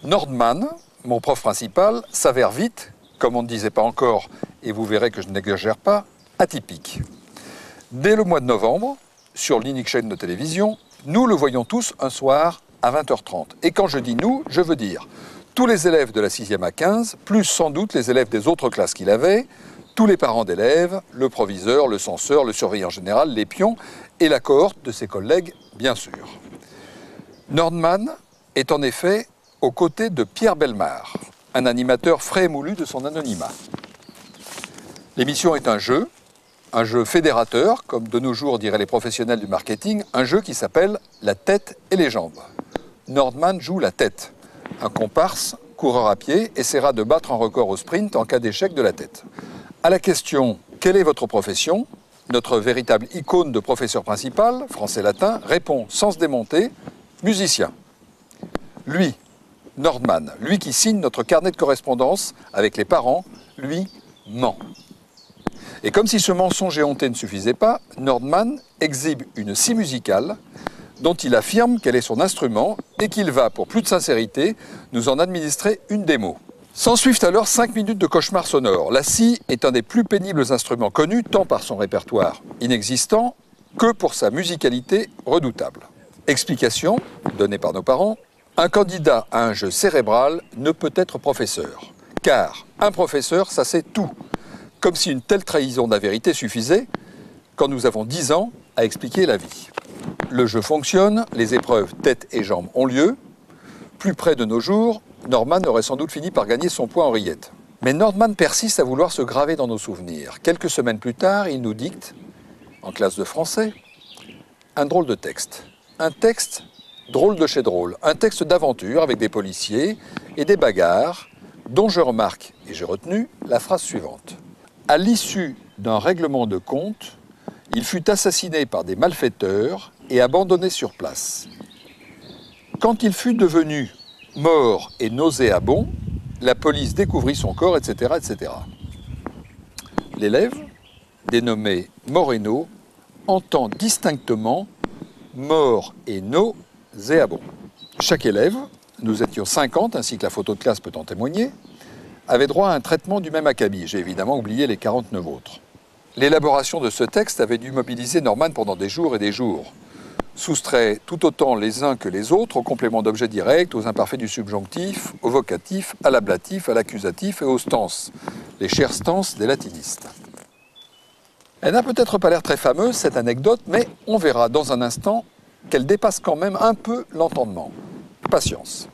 Nordman, mon prof principal, s'avère vite, comme on ne disait pas encore, et vous verrez que je n'exagère pas, atypique. Dès le mois de novembre, sur l'unique chaîne de télévision, nous le voyons tous un soir à 20h30. Et quand je dis nous, je veux dire tous les élèves de la 6e à 15, plus sans doute les élèves des autres classes qu'il avait, tous les parents d'élèves, le proviseur, le censeur, le surveillant général, les pions et la cohorte de ses collègues, bien sûr. Nordman est en effet aux côtés de Pierre Bellemare, un animateur frais et moulu de son anonymat. L'émission est un jeu fédérateur, comme de nos jours diraient les professionnels du marketing, un jeu qui s'appelle la tête et les jambes. Nordman joue la tête. Un comparse, coureur à pied, essaiera de battre un record au sprint en cas d'échec de la tête. À la question « Quelle est votre profession ?», notre véritable icône de professeur principal, français-latin, répond sans se démonter « musicien ». Lui, Nordman, lui qui signe notre carnet de correspondance avec les parents, lui ment. Et comme si ce mensonge éhonté ne suffisait pas, Nordman exhibe une scie musicale dont il affirme qu'elle est son instrument et qu'il va, pour plus de sincérité, nous en administrer une démo. S'ensuivent alors 5 minutes de cauchemar sonore. La scie est un des plus pénibles instruments connus, tant par son répertoire inexistant que pour sa musicalité redoutable. Explication donnée par nos parents. Un candidat à un jeu cérébral ne peut être professeur. Car un professeur, ça c'est tout. Comme si une telle trahison de la vérité suffisait quand nous avons 10 ans à expliquer la vie. Le jeu fonctionne, les épreuves tête et jambes ont lieu. Plus près de nos jours, Nordman aurait sans doute fini par gagner son point en rillettes. Mais Nordman persiste à vouloir se graver dans nos souvenirs. Quelques semaines plus tard, il nous dicte, en classe de français, un drôle de texte. Un texte drôle de chez drôle. Un texte d'aventure avec des policiers et des bagarres, dont je remarque, et j'ai retenu, la phrase suivante. À l'issue d'un règlement de compte, il fut assassiné par des malfaiteurs et abandonné sur place. Quand il fut devenu mort et nauséabond, la police découvrit son corps, etc., etc. L'élève, dénommé Moreno, entend distinctement mort et nauséabond. Chaque élève, nous étions 50, ainsi que la photo de classe peut en témoigner, avait droit à un traitement du même acabit. J'ai évidemment oublié les 49 autres. L'élaboration de ce texte avait dû mobiliser Nordman pendant des jours et des jours. Soustrait tout autant les uns que les autres aux compléments d'objet direct, aux imparfaits du subjonctif, au vocatif, à l'ablatif, à l'accusatif et aux stances, les chères stances des latinistes. Elle n'a peut-être pas l'air très fameuse, cette anecdote, mais on verra dans un instant qu'elle dépasse quand même un peu l'entendement. Patience.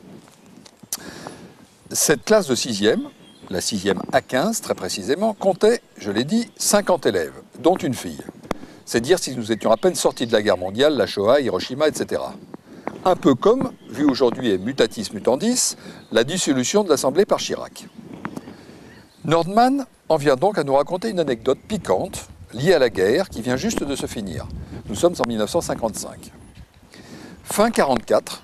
Cette classe de 6e, la 6e A15 très précisément, comptait, je l'ai dit, 50 élèves, dont une fille. C'est dire si nous étions à peine sortis de la guerre mondiale, la Shoah, Hiroshima, etc. Un peu comme, vu aujourd'hui et mutatis mutandis, la dissolution de l'Assemblée par Chirac. Nordman en vient donc à nous raconter une anecdote piquante liée à la guerre qui vient juste de se finir. Nous sommes en 1955. Fin 1944,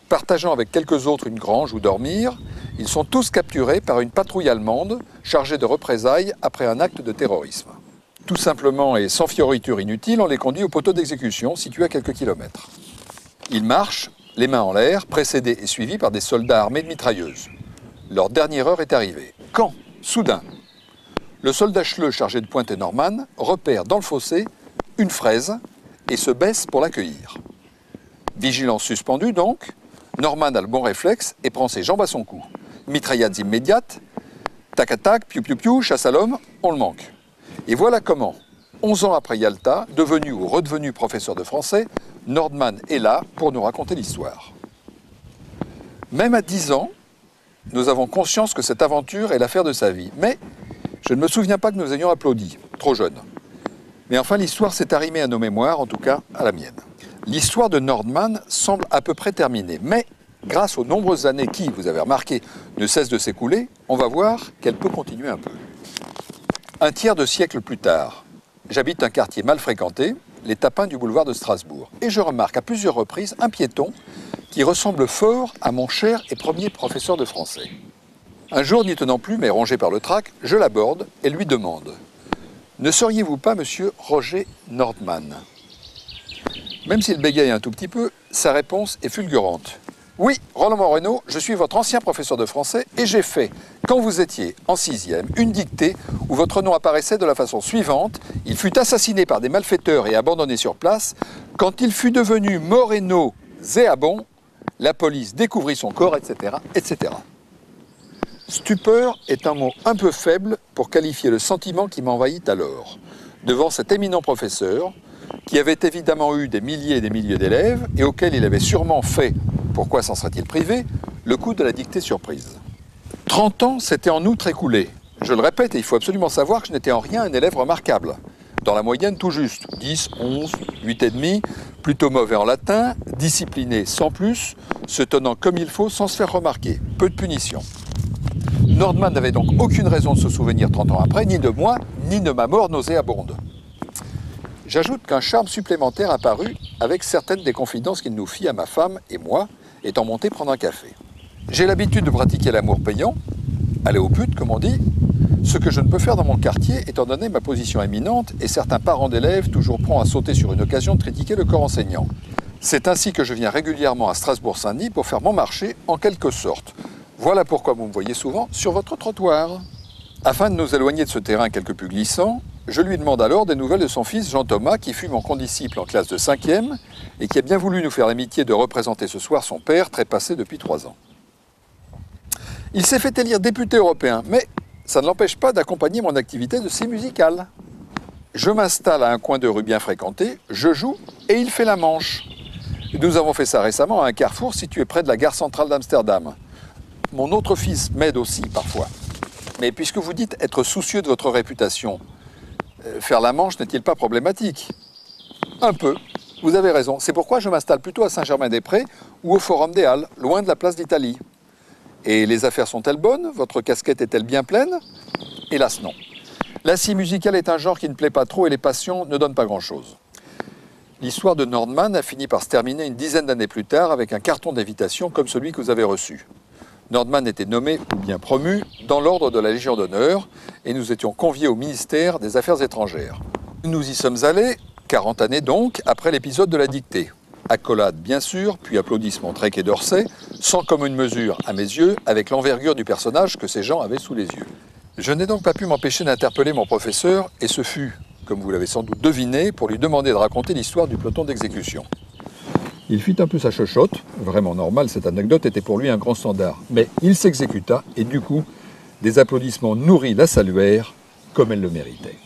partageant avec quelques autres une grange où dormir, ils sont tous capturés par une patrouille allemande chargée de représailles après un acte de terrorisme. Tout simplement et sans fioriture inutile, on les conduit au poteau d'exécution situé à quelques kilomètres. Ils marchent, les mains en l'air, précédés et suivis par des soldats armés de mitrailleuses. Leur dernière heure est arrivée. Quand, soudain, le soldat chleux chargé de pointer Nordman repère dans le fossé une fraise et se baisse pour l'accueillir. Vigilance suspendue donc, Nordman a le bon réflexe et prend ses jambes à son cou. Mitraillades immédiates, tac-tac, piou-piou-piou, chasse à l'homme, on le manque. Et voilà comment, 11 ans après Yalta, devenu ou redevenu professeur de français, Nordman est là pour nous raconter l'histoire. Même à 10 ans, nous avons conscience que cette aventure est l'affaire de sa vie. Mais je ne me souviens pas que nous ayons applaudi, trop jeune. Mais enfin, l'histoire s'est arrimée à nos mémoires, en tout cas à la mienne. L'histoire de Nordman semble à peu près terminée, mais grâce aux nombreuses années qui, vous avez remarqué, ne cessent de s'écouler, on va voir qu'elle peut continuer un peu. Un tiers de siècle plus tard, j'habite un quartier mal fréquenté, les Tapins du boulevard de Strasbourg, et je remarque à plusieurs reprises un piéton qui ressemble fort à mon cher et premier professeur de français. Un jour, n'y tenant plus, mais rongé par le trac, je l'aborde et lui demande « Ne seriez-vous pas monsieur Roger Nordman ?» Même s'il bégaye un tout petit peu, sa réponse est fulgurante. Oui, Roland Moreno, je suis votre ancien professeur de français et j'ai fait, quand vous étiez en 6e, une dictée où votre nom apparaissait de la façon suivante. Il fut assassiné par des malfaiteurs et abandonné sur place. Quand il fut devenu Moreno Zéabon, la police découvrit son corps, etc., etc. Stupeur est un mot un peu faible pour qualifier le sentiment qui m'envahit alors, devant cet éminent professeur, qui avait évidemment eu des milliers et des milliers d'élèves et auquel il avait sûrement fait, pourquoi s'en serait-il privé, le coup de la dictée surprise. 30 ans s'étaient en outre écoulés. Je le répète, et il faut absolument savoir que je n'étais en rien un élève remarquable. Dans la moyenne tout juste, 10, 11, 8,5, plutôt mauvais en latin, discipliné sans plus, se tenant comme il faut sans se faire remarquer, peu de punitions. Nordman n'avait donc aucune raison de se souvenir 30 ans après, ni de moi, ni de ma mort nauséabonde. J'ajoute qu'un charme supplémentaire apparut avec certaines des confidences qu'il nous fit à ma femme et moi, étant montés prendre un café. J'ai l'habitude de pratiquer l'amour payant, aller aux putes comme on dit, ce que je ne peux faire dans mon quartier étant donné ma position éminente et certains parents d'élèves toujours prompts à sauter sur une occasion de critiquer le corps enseignant. C'est ainsi que je viens régulièrement à Strasbourg-Saint-Denis pour faire mon marché en quelque sorte. Voilà pourquoi vous me voyez souvent sur votre trottoir. Afin de nous éloigner de ce terrain quelque peu glissant, je lui demande alors des nouvelles de son fils Jean-Thomas, qui fut mon condisciple en classe de 5e et qui a bien voulu nous faire l'amitié de représenter ce soir son père, trépassé depuis 3 ans. Il s'est fait élire député européen, mais ça ne l'empêche pas d'accompagner mon activité de scie musicale. Je m'installe à un coin de rue bien fréquenté, je joue et il fait la manche. Nous avons fait ça récemment à un carrefour situé près de la gare centrale d'Amsterdam. Mon autre fils m'aide aussi parfois. Mais puisque vous dites être soucieux de votre réputation, faire la manche n'est-il pas problématique? Un peu, vous avez raison. C'est pourquoi je m'installe plutôt à Saint-Germain-des-Prés ou au Forum des Halles, loin de la place d'Italie. Et les affaires sont-elles bonnes? Votre casquette est-elle bien pleine? Hélas non. La scie musicale est un genre qui ne plaît pas trop et les passions ne donnent pas grand-chose. L'histoire de Nordman a fini par se terminer une dizaine d'années plus tard avec un carton d'invitation comme celui que vous avez reçu. Nordman était nommé, ou bien promu, dans l'ordre de la Légion d'honneur et nous étions conviés au ministère des Affaires étrangères. Nous y sommes allés, 40 années donc, après l'épisode de la dictée. Accolades bien sûr, puis applaudissements Trek et d'Orsay, sans commune mesure, à mes yeux, avec l'envergure du personnage que ces gens avaient sous les yeux. Je n'ai donc pas pu m'empêcher d'interpeller mon professeur et ce fut, comme vous l'avez sans doute deviné, pour lui demander de raconter l'histoire du peloton d'exécution. Il fit un peu sa chochotte, vraiment normal, cette anecdote était pour lui un grand standard. Mais il s'exécuta et du coup, des applaudissements nourris la saluèrent comme elle le méritait.